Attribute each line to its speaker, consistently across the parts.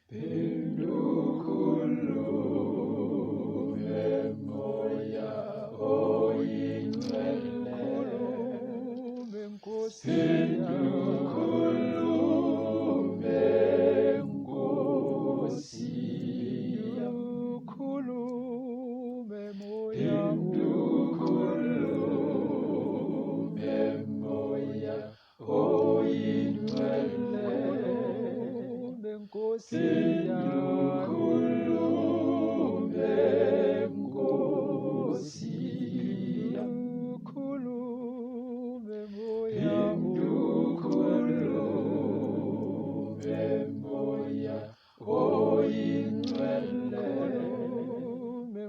Speaker 1: Phendukhulume moya oyingcwele, phendukhulume Nkosi,
Speaker 2: Khulume moya
Speaker 1: phendukhulume moya oyingcwele,
Speaker 2: Nkosi
Speaker 1: phendukhulume Nkosi,
Speaker 2: khulume moya
Speaker 1: phendukhulume moya oyingcwele,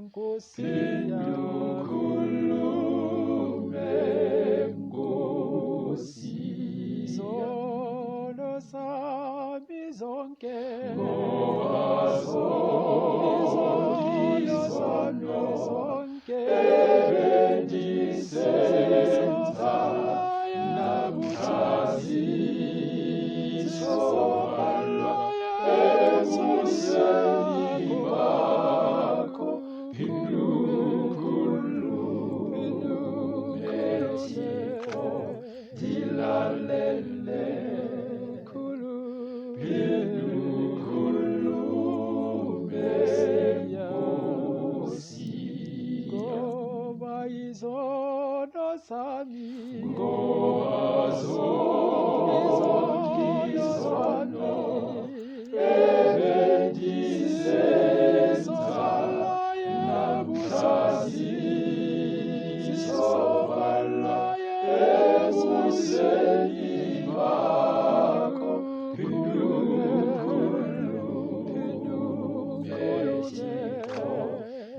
Speaker 2: Nkosi
Speaker 1: phendukhulume Nkosi,
Speaker 2: izono sami zonke
Speaker 1: izono
Speaker 2: zonke
Speaker 1: ebendisenza namhlanje zizovalwa ebusweni bakho. Phendukhulume Thixo, ndilalele. Phendukhulume Nkosi,
Speaker 2: ngoba izono sami
Speaker 1: izono ebendisenza namhlanje zizovalwa ebusweni bakho. Phendukhulume Thixo,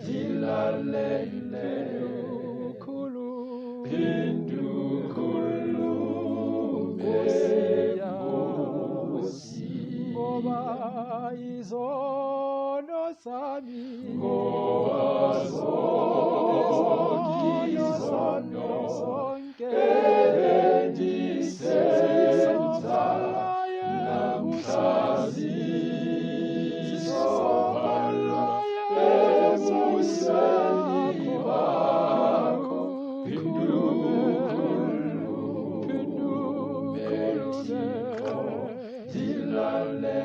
Speaker 1: ndilalele. Phendukhulume Nkosi,
Speaker 2: ngoba izono sami
Speaker 1: izono
Speaker 2: zonke
Speaker 1: ebendisenza namhlanje zizovalwa ebusweni bakho. Phendukhulume Thixo, ndilalele.